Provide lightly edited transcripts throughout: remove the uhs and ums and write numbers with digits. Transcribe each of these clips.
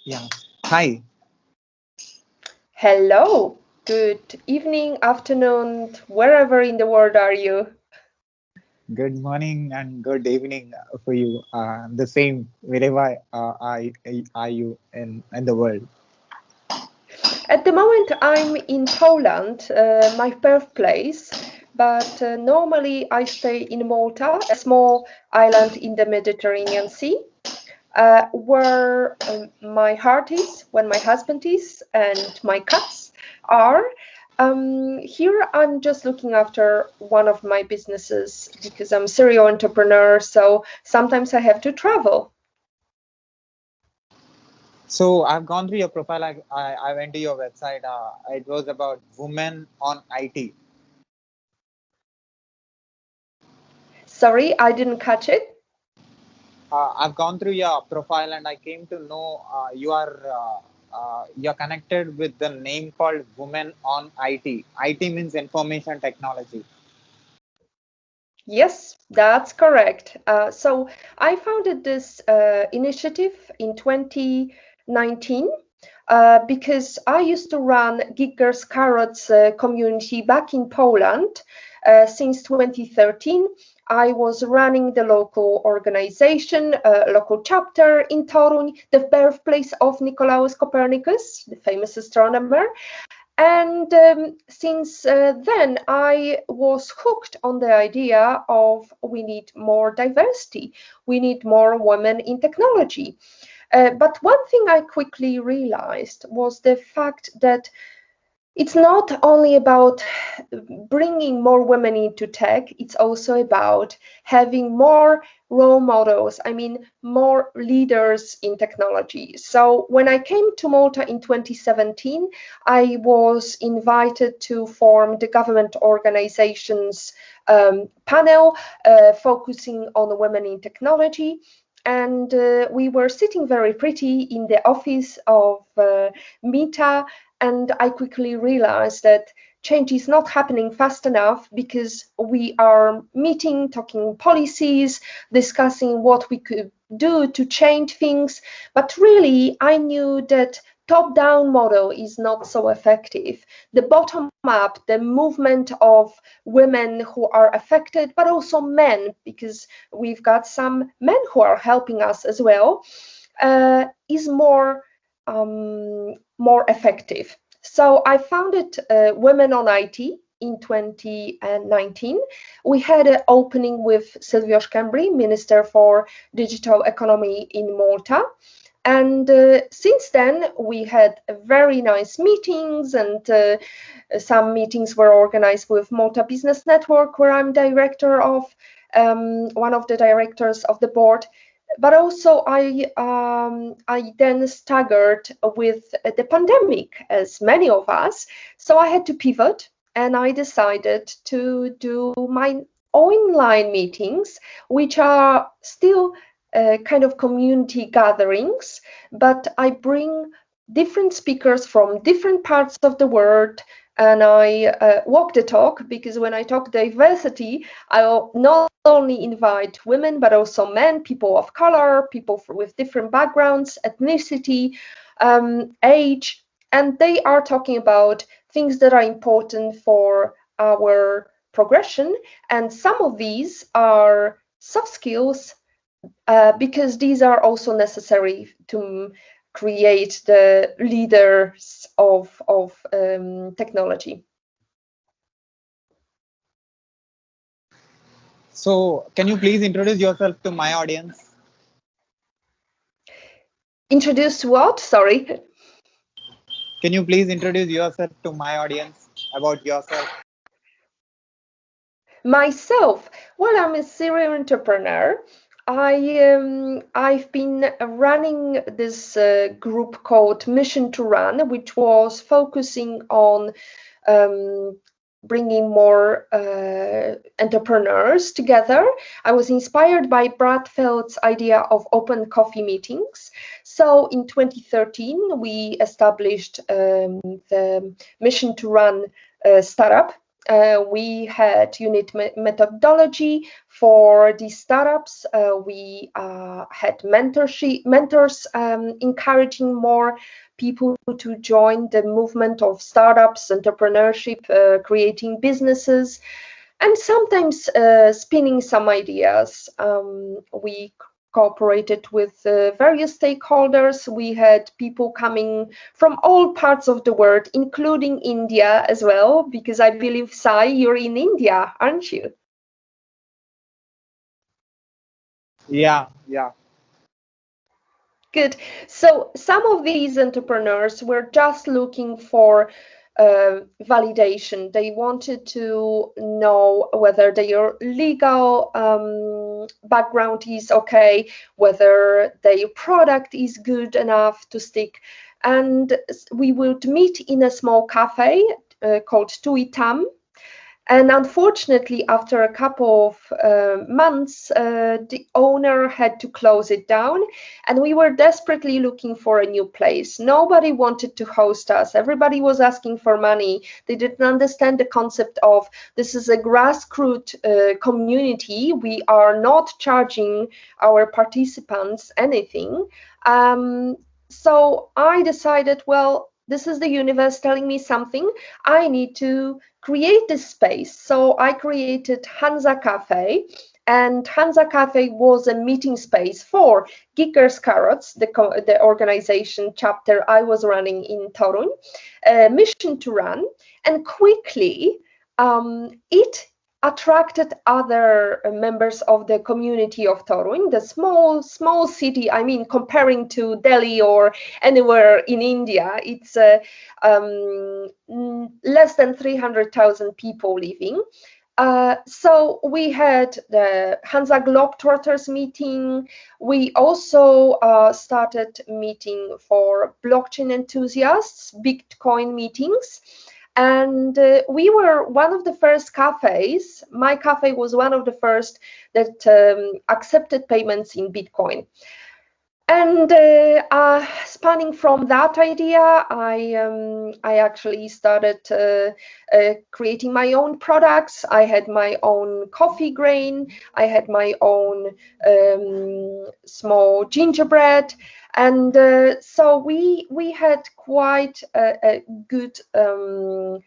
Yeah. Hi. Hello, good evening, afternoon, wherever in the world are you? Good morning and good evening for you. The same wherever are you in the world. At the moment, I'm in Poland, my birthplace, but normally I stay in Malta, a small island in the Mediterranean Sea, where my heart is, when my husband is, and my cats are. Here I'm just looking after one of my businesses because I'm serial entrepreneur, so sometimes I have to travel. So I've gone through your profile. I went to your website. It was about women on IT. Sorry, I didn't catch it. I've gone through your profile and I came to know you're connected with the name called Women on IT. IT means information technology. Yes, that's correct. So I founded this initiative in 2019 because I used to run Giggers Carrots community back in Poland since 2013. I was running the local organization, local chapter in Toruń, the birthplace of Nicolaus Copernicus, the famous astronomer. And since then, I was hooked on the idea of we need more diversity, we need more women in technology. But one thing I quickly realized was the fact that it's not only about bringing more women into tech, it's also about having more role models, I mean, more leaders in technology. So when I came to Malta in 2017, I was invited to form the government organizations panel focusing on women in technology. And we were sitting very pretty in the office of Mita, and I quickly realized that change is not happening fast enough because we are meeting, talking policies, discussing what we could do to change things. But really, I knew that top-down model is not so effective. The bottom-up, the movement of women who are affected, but also men, because we've got some men who are helping us as well, is more effective. So I founded Women on IT in 2019. We had an opening with Silvio Scambri, Minister for Digital Economy in Malta. And since then, we had very nice meetings, and some meetings were organized with Malta Business Network, where I'm director of, one of the directors of the board. But also, I then staggered with the pandemic, as many of us. So I had to pivot, and I decided to do my online meetings, which are still kind of community gatherings, but I bring different speakers from different parts of the world, and I walk the talk, because when I talk diversity, I will not only invite women but also men, people of color, people with different backgrounds, ethnicity, age, and they are talking about things that are important for our progression. And some of these are soft skills, because these are also necessary to create the leaders of technology. So can you please introduce yourself to my audience? Introduce what? Sorry. Can you please introduce yourself to my audience about yourself? Myself, well, I'm a serial entrepreneur. I've been running this group called Mission to Run, which was focusing on um, bringing more entrepreneurs together. I was inspired by Brad Feld's idea of open coffee meetings. So in 2013, we established the Mission to Run startup. We had unit methodology for these startups. We had mentors encouraging more people to join the movement of startups, entrepreneurship, creating businesses, and sometimes spinning some ideas. We cooperated with various stakeholders. We had people coming from all parts of the world, including India as well, because I believe, Sai, you're in India, aren't you? Yeah, yeah. Good. So some of these entrepreneurs were just looking for validation. They wanted to know whether their legal background is okay, whether their product is good enough to stick. And we would meet in a small cafe called Tuitam. And unfortunately, after a couple of months, the owner had to close it down, and we were desperately looking for a new place. Nobody wanted to host us. Everybody was asking for money. They didn't understand the concept of this is a grassroots community. We are not charging our participants anything. So I decided, well, this is the universe telling me something. I need to create this space. So I created Hansa Cafe, and Hansa Cafe was a meeting space for Geekers Carrots, the organization chapter I was running in Torun, mission to run, and quickly it attracted other members of the community of Torun, the small city. I mean, comparing to Delhi or anywhere in India, it's less than 300,000 people living. So we had the Hansa Globetrotters meeting. We also started meeting for blockchain enthusiasts, Bitcoin meetings. And we were one of the first cafes. My cafe was one of the first that accepted payments in Bitcoin. And spanning from that idea, I actually started creating my own products. I had my own coffee grain. I had my own small gingerbread, and so we had quite a good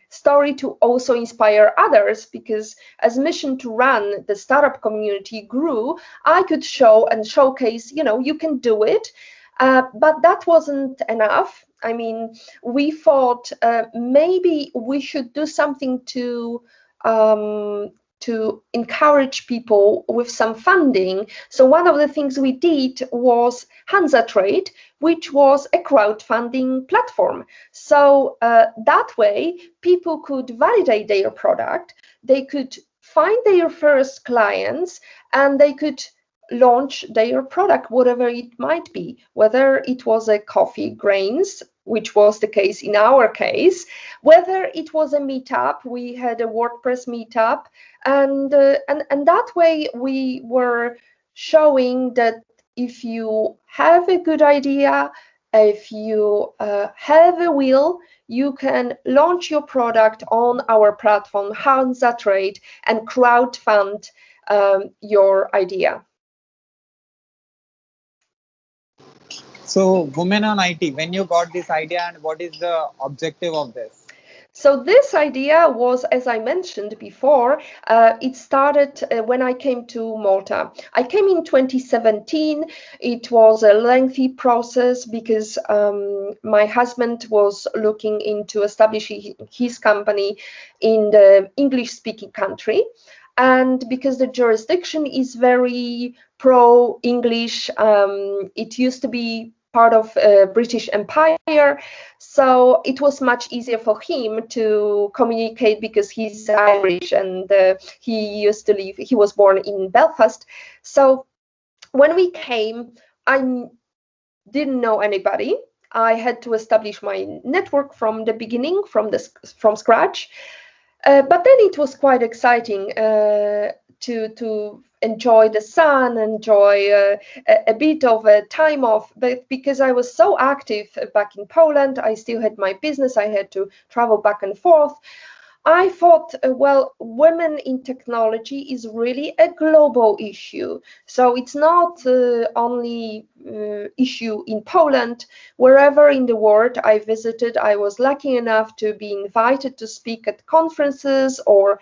story to also inspire others, because as mission to run, the startup community grew. I could show and showcase, you can do it. But that wasn't enough. I mean, we thought maybe we should do something to encourage people with some funding. So one of the things we did was Hansa Trade, which was a crowdfunding platform. So that way, people could validate their product, they could find their first clients, and they could launch their product, whatever it might be, whether it was a coffee grains, which was the case in our case, whether it was a meetup. We had a WordPress meetup, and that way we were showing that if you have a good idea, if you have a will, you can launch your product on our platform, Hansa Trade, and crowdfund your idea. So, women on IT, when you got this idea and what is the objective of this? So this idea was, as I mentioned before, it started when I came to Malta. I came in 2017. It was a lengthy process because my husband was looking into establishing his company in the English-speaking country. And because the jurisdiction is very pro-English, it used to be part of British Empire, so it was much easier for him to communicate because he's Irish and he used to live. He was born in Belfast. So when we came, I didn't know anybody. I had to establish my network from the beginning, from scratch. But then it was quite exciting to enjoy the sun, enjoy a bit of a time off. But because I was so active back in Poland, I still had my business. I had to travel back and forth. I thought, well, women in technology is really a global issue. So it's not only issue in Poland. Wherever in the world I visited, I was lucky enough to be invited to speak at conferences or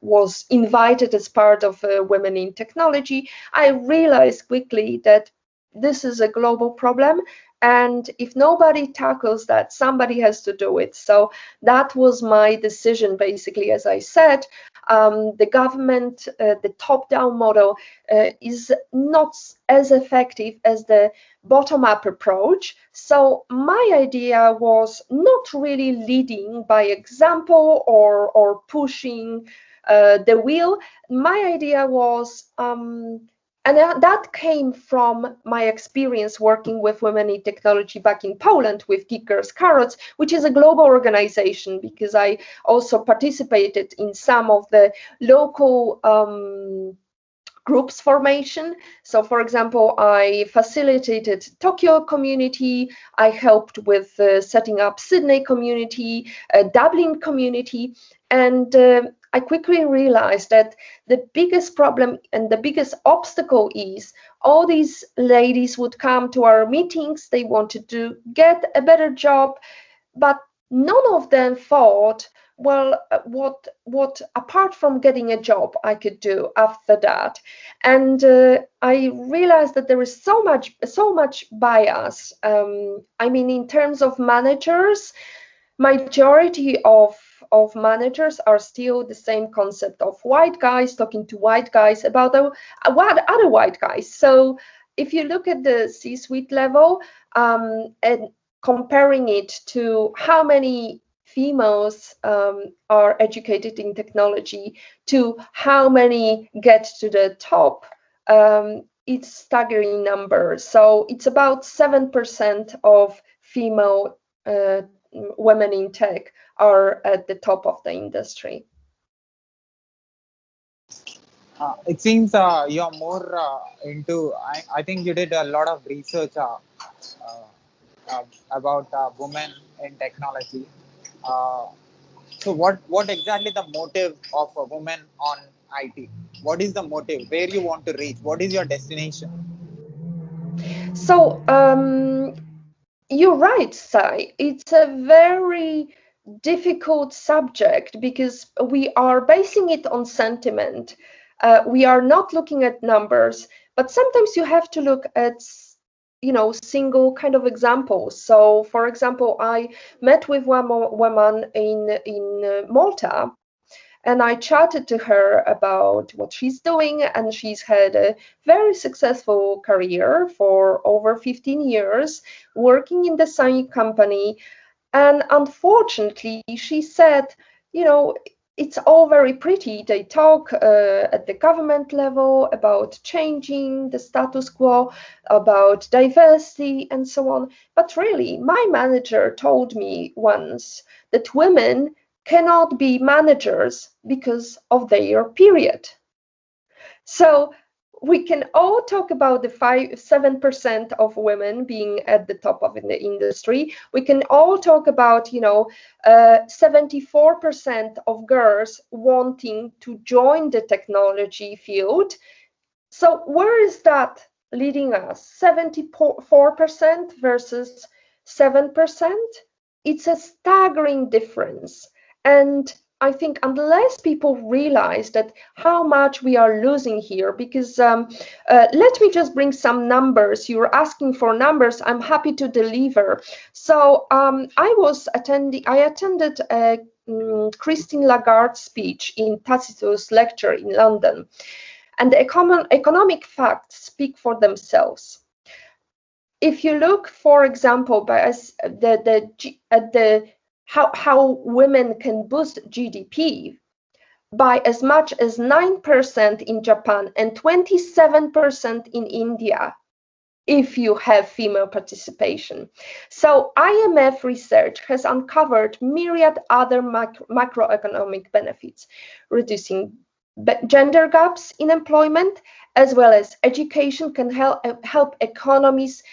was invited as part of Women in Technology. I realized quickly that this is a global problem, and if nobody tackles that, somebody has to do it. So that was my decision, basically. As I said, the government, the top-down model is not as effective as the bottom-up approach. So my idea was not really leading by example or pushing the wheel. My idea was and that came from my experience working with women in technology back in Poland with Kickers Carrots, which is a global organization, because I also participated in some of the local groups formation. So, for example, I facilitated Tokyo community, I helped with setting up Sydney community, Dublin community, and I quickly realized that the biggest problem and the biggest obstacle is all these ladies would come to our meetings, they wanted to get a better job, but none of them thought, well, what apart from getting a job I could do after that. And I realized that there is so much bias. I mean, in terms of managers, majority of managers are still the same concept of white guys talking to white guys about what other white guys. So if you look at the C-suite level, and comparing it to how many females are educated in technology to how many get to the top, it's staggering numbers. So it's about 7% of female women in tech are at the top of the industry. It seems you're more into. I think you did a lot of research uh, about women in technology. Uh, so, what exactly the motive of a woman on IT? What is the motive? Where you want to reach? What is your destination? So you're right, Sai. It's a very difficult subject because we are basing it on sentiment. We are not looking at numbers, but sometimes you have to look at single kind of examples. So, for example, I met with one woman in Malta, and I chatted to her about what she's doing, and she's had a very successful career for over 15 years working in the same company. And unfortunately, she said, you know, it's all very pretty. They talk at the government level about changing the status quo, about diversity, and so on. But really, my manager told me once that women cannot be managers because of their period. So we can all talk about the 7% of women being at the top of the industry. We can all talk about 74% of girls wanting to join the technology field. So where is that leading us? 74% versus 7%? It's a staggering difference. And I think unless people realize that how much we are losing here, because let me just bring some numbers. You're asking for numbers. I'm happy to deliver. So I attended a Christine Lagarde speech in Tacitus lecture in London, and the economic facts speak for themselves. If you look, for example, by how women can boost GDP by as much as 9% in Japan and 27% in India, if you have female participation. So IMF research has uncovered myriad other macroeconomic benefits, reducing gender gaps in employment, as well as education can help economies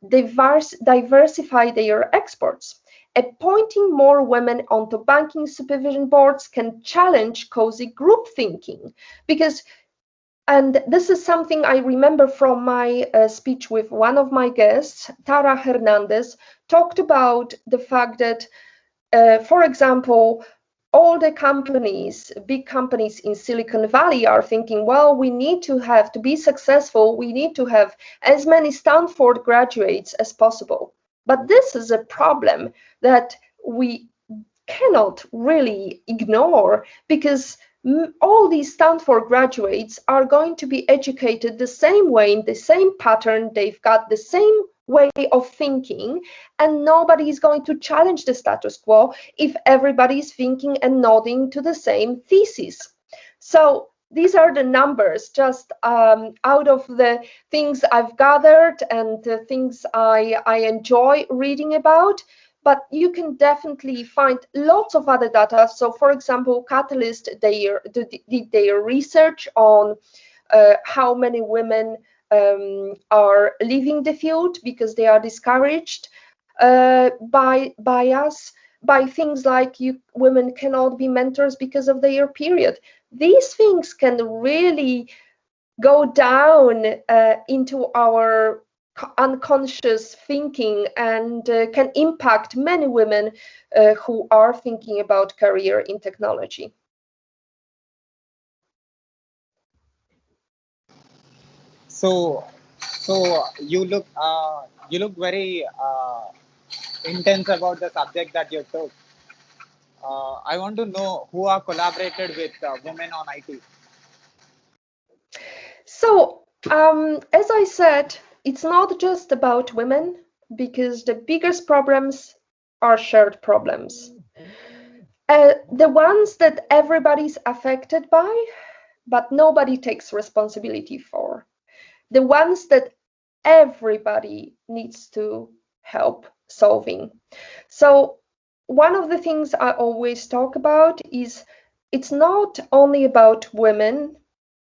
diversify their exports. appointing more women onto banking supervision boards can challenge cozy group thinking, because, and this is something I remember from my speech with one of my guests, Tara Hernandez, talked about the fact that, for example, all the companies, big companies in Silicon Valley are thinking, well, we need to be successful, we need to have as many Stanford graduates as possible. But this is a problem that we cannot really ignore, because all these Stanford graduates are going to be educated the same way, in the same pattern, they've got the same way of thinking, and nobody is going to challenge the status quo if everybody is thinking and nodding to the same thesis. So these are the numbers, just out of the things I've gathered and the things I enjoy reading about. But you can definitely find lots of other data. So, for example, Catalyst, did their research on how many women are leaving the field because they are discouraged by us, by things like women cannot be mentors because of their period. These things can really go down into our unconscious thinking, and can impact many women who are thinking about career in technology. So, so you look very intense about the subject that you took. I want to know who are collaborated with women on IT. So, as I said, it's not just about women, because the biggest problems are shared problems. The ones that everybody's affected by, but nobody takes responsibility for. The ones that everybody needs to help solving. So, one of the things I always talk about is it's not only about women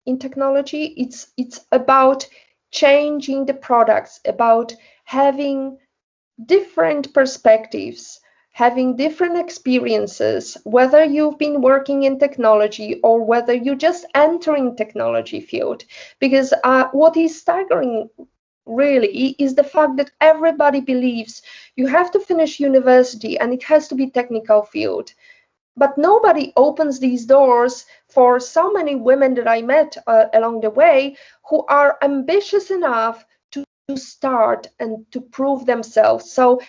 in technology, it's about changing the products, about having different perspectives, having different experiences, whether you've been working in technology or whether you're just entering technology field. Because what is staggering really is the fact that everybody believes you have to finish university and it has to be technical field. But nobody opens these doors for so many women that I met along the way, who are ambitious enough to start and to prove themselves. So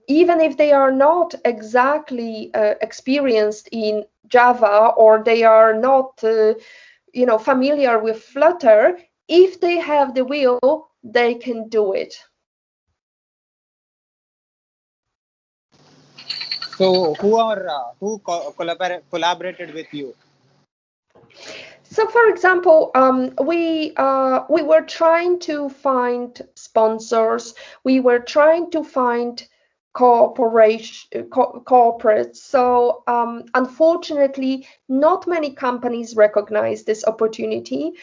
even if they are not exactly experienced in Java, or they are not familiar with Flutter, if they have the will, they can do it. So, collaborated with you? So, for example, we were trying to find sponsors. We were trying to find corporates. So, unfortunately, not many companies recognize this opportunity.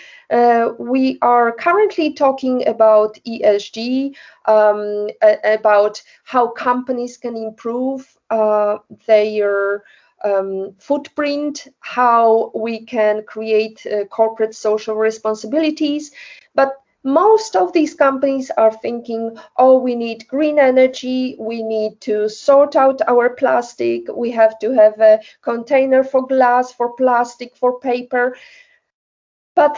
We are currently talking about ESG, about how companies can improve their footprint, how we can create corporate social responsibilities. But most of these companies are thinking, oh, we need green energy, we need to sort out our plastic, we have to have a container for glass, for plastic, for paper. But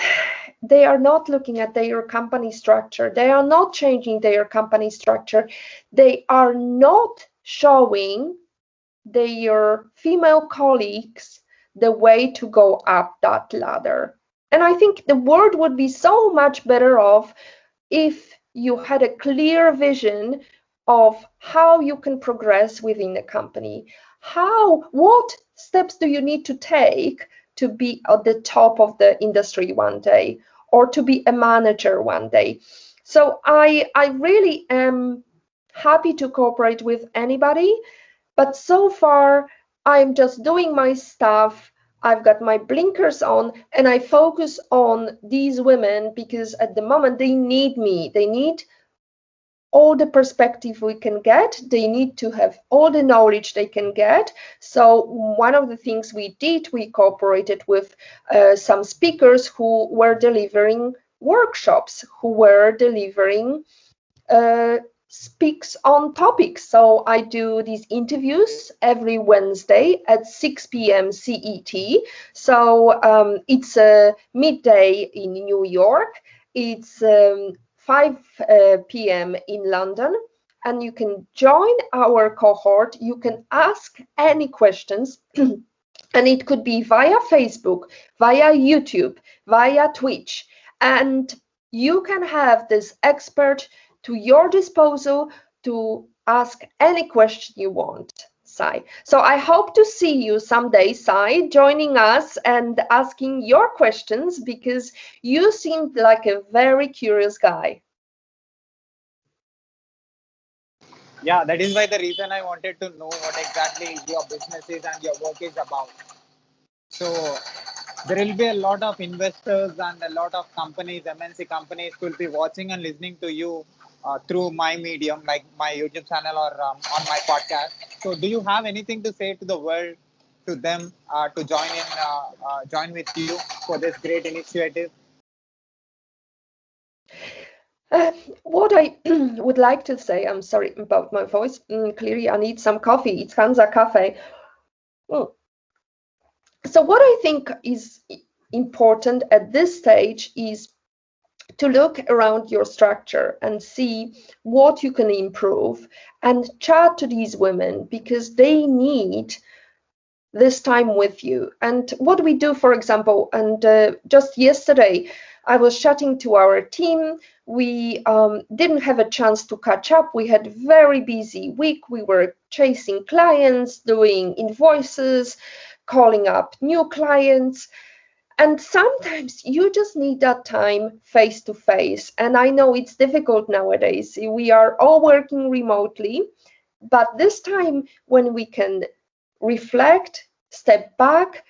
they are not looking at their company structure. They are not changing their company structure. They are not showing their female colleagues the way to go up that ladder. And I think the world would be so much better off if you had a clear vision of how you can progress within a company. What steps do you need to take to be at the top of the industry one day, or to be a manager one day? So I really am happy to cooperate with anybody, but so far, I'm just doing my stuff. I've got my blinkers on, and I focus on these women because at the moment they need me. They need all the perspective we can get. They need to have all the knowledge they can get. So one of the things we did, we cooperated with some speakers who were delivering workshops, who were delivering speaks on topics. So I do these interviews every Wednesday at 6 p.m. CET. So it's midday in New York. It's 5 p.m. in London. And you can join our cohort. You can ask any questions. And it could be via Facebook, via YouTube, via Twitch. And you can have this expert to your disposal to ask any question you want, Sai. So I hope to see you someday, Sai, joining us and asking your questions, because you seemed like a very curious guy. Yeah, that is why the reason I wanted to know what exactly your business is and your work is about. So there will be a lot of investors and a lot of companies, MNC companies, will be watching and listening to you through my medium, like my YouTube channel or on my podcast. So, do you have anything to say to the world, to them, to join with you for this great initiative? Uh, what I would like to say, I'm sorry about my voice. Clearly, I need some coffee. It's Hansa Cafe. Mm. So what I think is important at this stage is to look around your structure and see what you can improve and chat to these women, because they need this time with you. And what we do, for example, and just yesterday, I was chatting to our team. We didn't have a chance to catch up. We had a very busy week. We were chasing clients, doing invoices, calling up new clients. And sometimes you just need that time face to face. And I know it's difficult nowadays. We are all working remotely, but this time when we can reflect, step back,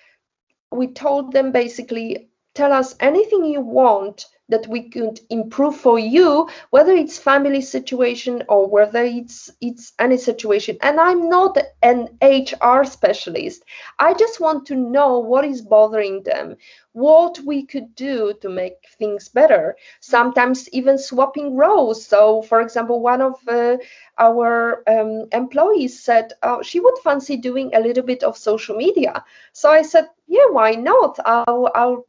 we told them basically, tell us anything you want that we could improve for you, whether it's family situation or whether it's any situation. And I'm not an HR specialist. I just want to know what is bothering them, what we could do to make things better, sometimes even swapping roles. So for example, one of our employees said she would fancy doing a little bit of social media. So I said, yeah, why not? I'll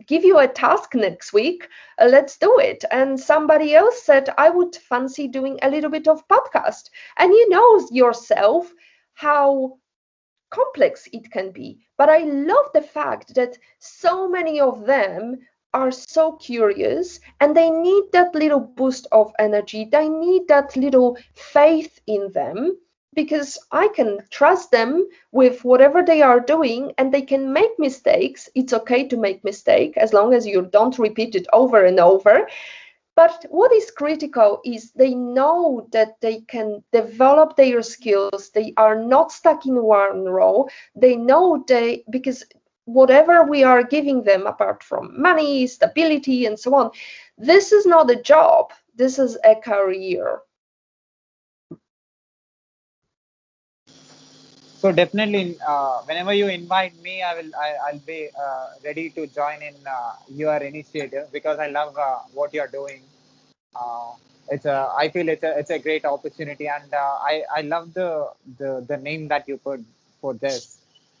give you a task next week. Let's do it. And somebody else said, I would fancy doing a little bit of podcast. And you know yourself how complex it can be. But I love the fact that so many of them are so curious and they need that little boost of energy. They need that little faith in them, because I can trust them with whatever they are doing, and they can make mistakes. It's okay to make mistake as long as you don't repeat it over and over. But what is critical is they know that they can develop their skills. They are not stuck in one role. They know because whatever we are giving them, apart from money, stability, and so on, this is not a job. This is a career. So definitely, whenever you invite me, I'll be ready to join in your initiative because I love what you're doing. Uh, I feel it's a great opportunity, and I love the name that you put for this.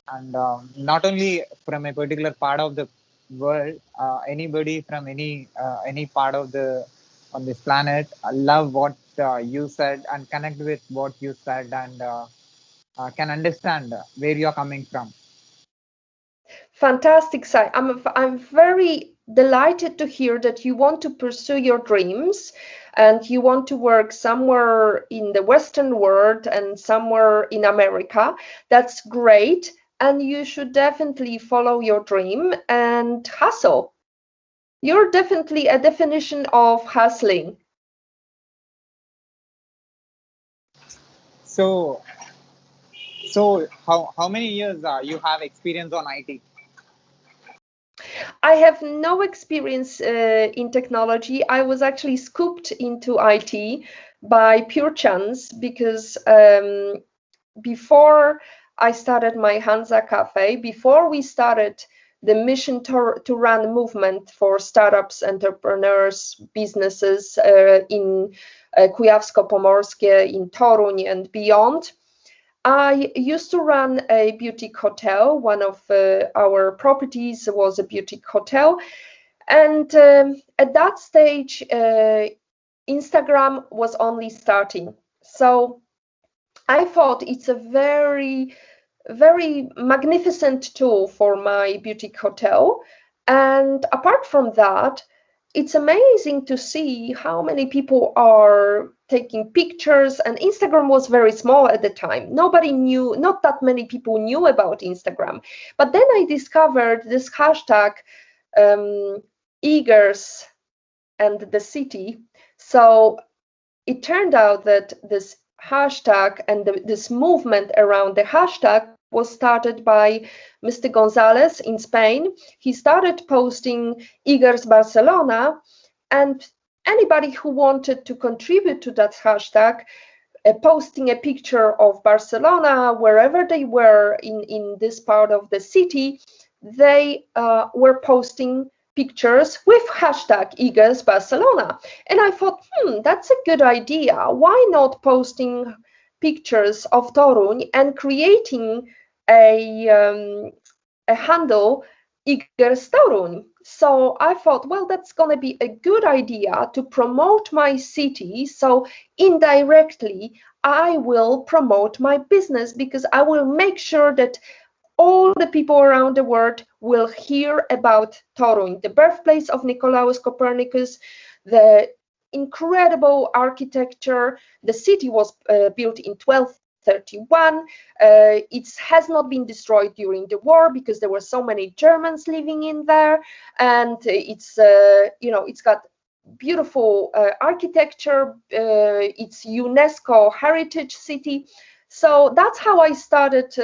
And not only from a particular part of the world, anybody from any part of the on this planet, I love what you said and connect with what you said, and can understand where you're coming from. Fantastic, Sai. I'm very delighted to hear that you want to pursue your dreams and you want to work somewhere in the Western world and somewhere in America. That's great. And you should definitely follow your dream and hustle. You're definitely a definition of hustling. So, how many years you have experience on IT? I have no experience in technology. I was actually scooped into IT by pure chance, because before I started my Hansa Cafe, before we started the mission to run movement for startups, entrepreneurs, businesses in Kujawsko-Pomorskie, in Toruń and beyond, I used to run a boutique hotel. One of our properties was a boutique hotel. And at that stage, Instagram was only starting. So I thought it's a very, very magnificent tool for my boutique hotel. And apart from that, it's amazing to see how many people are taking pictures. And Instagram was very small at the time. Nobody knew, not that many people knew about Instagram. But then I discovered this hashtag, Eagers and the city. So it turned out that this hashtag and this movement around the hashtag was started by Mr. Gonzalez in Spain. He started posting Igers Barcelona, and anybody who wanted to contribute to that hashtag, posting a picture of Barcelona wherever they were in this part of the city, they were posting pictures with hashtag Eagles Barcelona. And I thought, that's a good idea. Why not posting pictures of Toruń and creating a handle Eagles Toruń? So I thought, well, that's going to be a good idea to promote my city. So indirectly, I will promote my business, because I will make sure that all the people around the world will hear about Toruń, the birthplace of Nicolaus Copernicus, the incredible architecture. The city was built in 1231. It has not been destroyed during the war because there were so many Germans living in there, and it's got beautiful architecture. It's UNESCO heritage city. So that's how I started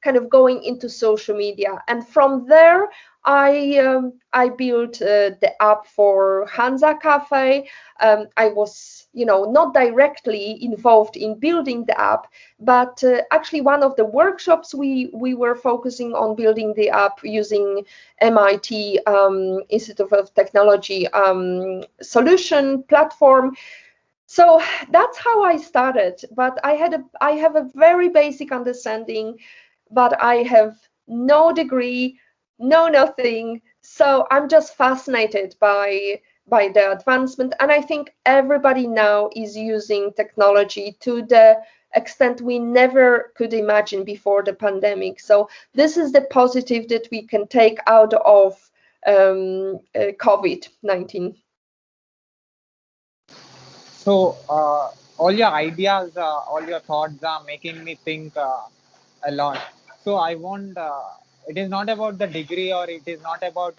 kind of going into social media. And from there, I built the app for Hansa Cafe. I was, not directly involved in building the app, but actually one of the workshops we were focusing on building the app using MIT Institute of Technology solution platform. So that's how I started. But I have a very basic understanding, but I have no degree, no nothing. So I'm just fascinated by the advancement, and I think everybody now is using technology to the extent we never could imagine before the pandemic. So this is the positive that we can take out of COVID-19. So, all your ideas, all your thoughts are making me think a lot. So, it is not about the degree, or it is not about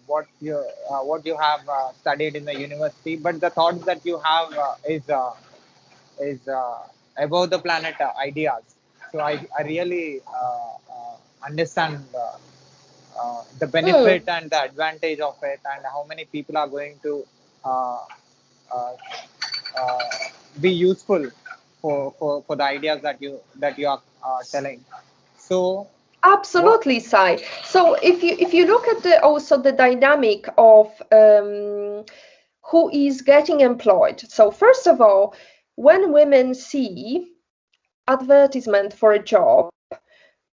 what you have studied in the university, but the thoughts that you have is above the planet ideas. So, I really understand the benefit and the advantage of it, and how many people are going to uh, uh, uh, be useful for the ideas that you are telling. So what? Absolutely, Sai. So if you look at also the dynamic of who is getting employed. So first of all, when women see advertisement for a job,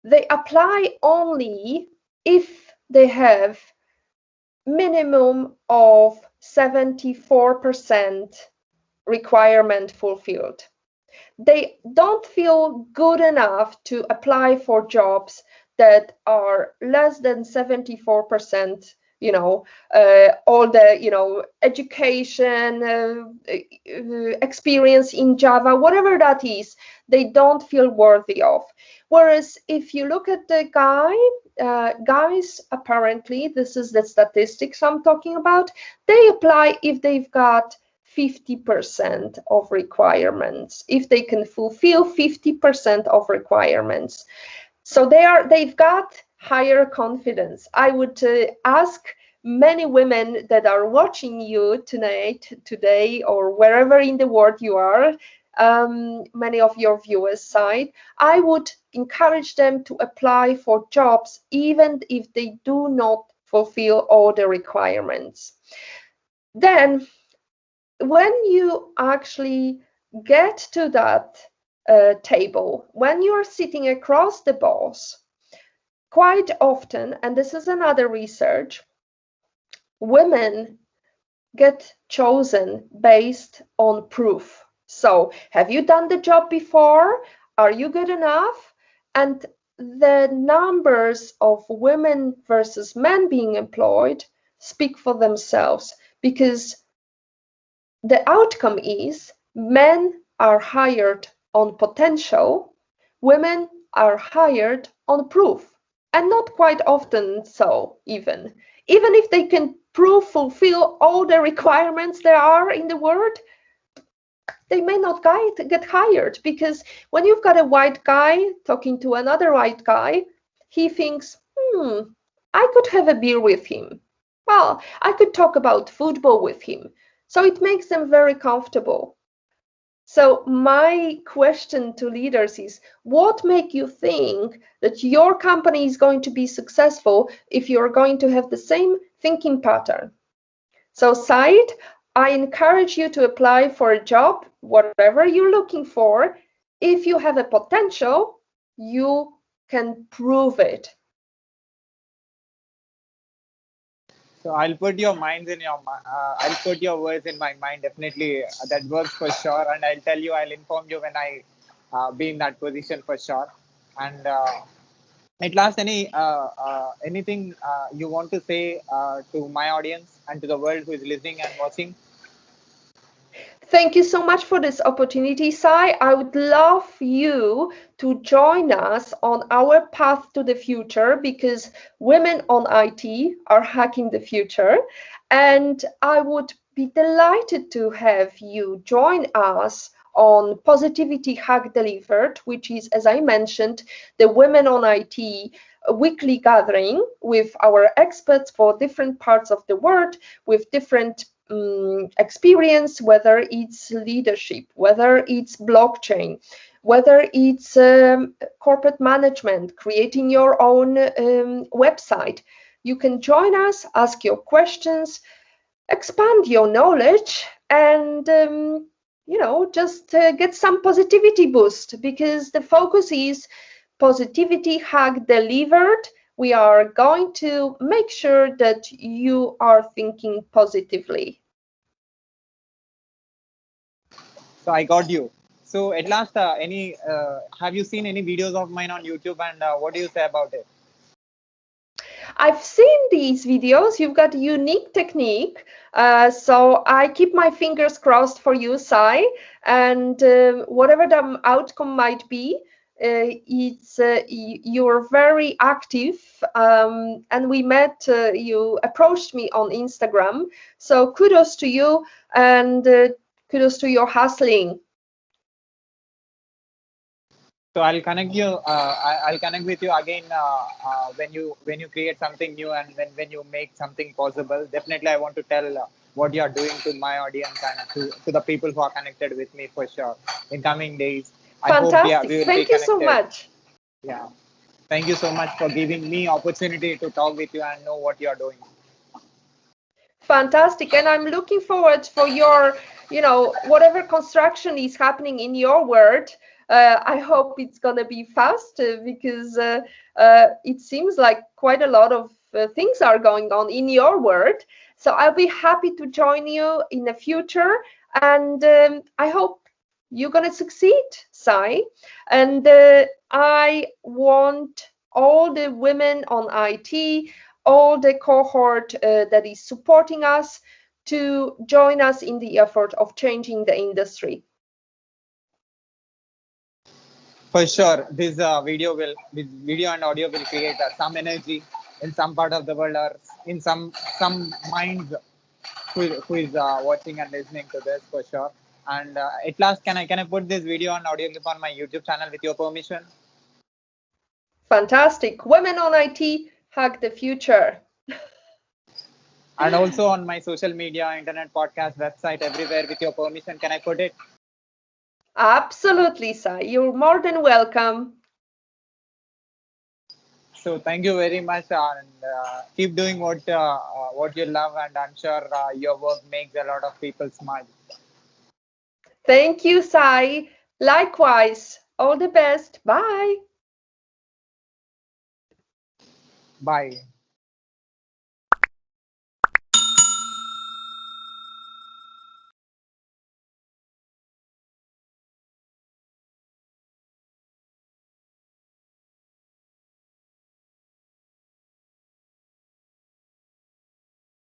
they apply only if they have minimum of 74% requirement fulfilled. They don't feel good enough to apply for jobs that are less than 74%, all the, education, experience in Java, whatever that is, they don't feel worthy of. Whereas if you look at the guys, apparently, this is the statistics I'm talking about, they apply if they've got 50% of requirements, if they can fulfill 50% of requirements. So they've got higher confidence. I would ask many women that are watching you tonight, today, or wherever in the world you are, many of your viewers side, I would encourage them to apply for jobs even if they do not fulfill all the requirements. Then, when you actually get to that table, when you are sitting across the boss, quite often, and this is another research, women get chosen based on proof. So, have you done the job before? Are you good enough? And the numbers of women versus men being employed speak for themselves, because the outcome is men are hired on potential, women are hired on proof, and not quite often so, even if they can prove, fulfill all the requirements there are in the world, they may not get hired, because when you've got a white guy talking to another white guy, he thinks, I could have a beer with him. Well, I could talk about football with him. So it makes them very comfortable. So my question to leaders is, what make you think that your company is going to be successful if you're going to have the same thinking pattern? So Said, I encourage you to apply for a job, whatever you're looking for. If you have a potential, you can prove it. So I'll put your minds in your I'll put your words in my mind. Definitely, that works for sure. And I'll tell you, I'll inform you when I be in that position for sure. And at last, anything you want to say to my audience and to the world who is listening and watching? Thank you so much for this opportunity, Sai. I would love you to join us on our path to the future, because women on IT are hacking the future. And I would be delighted to have you join us on Positivity Hack Delivered, which is, as I mentioned, the Women on IT weekly gathering with our experts for different parts of the world, with different experience, whether it's leadership, whether it's blockchain, whether it's corporate management, creating your own website. You can join us, ask your questions, expand your knowledge, and just get some positivity boost, because the focus is positivity hack delivered. We are going to make sure that you are thinking positively. So I got you. So at last, any have you seen any videos of mine on YouTube, and what do you say about it? I've seen these videos. You've got a unique technique. So I keep my fingers crossed for you, Sai. And whatever the outcome might be, you're very active. And we met, you approached me on Instagram. So kudos to you, and kudos to your hustling. So I'll connect you. I'll connect with you again when you create something new, and when you make something possible. Definitely, I want to tell what you are doing to my audience and to the people who are connected with me for sure in coming days. I hope Fantastic. we will be Thank you so connected. much. Yeah. Thank you so much for giving me opportunity to talk with you and know what you are doing. Fantastic. And I'm looking forward for your, whatever construction is happening in your world. I hope it's going to be fast, because it seems like quite a lot of things are going on in your world. So I'll be happy to join you in the future. And I hope you're going to succeed, Sai. And I want all the women on IT, all the cohort that is supporting us, to join us in the effort of changing the industry. For sure, this video and audio will create some energy in some part of the world, or in some minds who is watching and listening to this for sure. And at last, can I put this video and audio clip on my YouTube channel with your permission? Fantastic. Women on IT hack the future. And also on my social media, internet, podcast, website, everywhere. With your permission, can I put it? Absolutely, Sai. You're more than welcome. So thank you very much, and keep doing what you love, and I'm sure your work makes a lot of people smile. Thank you, Sai. Likewise. All the best. Bye. Bye.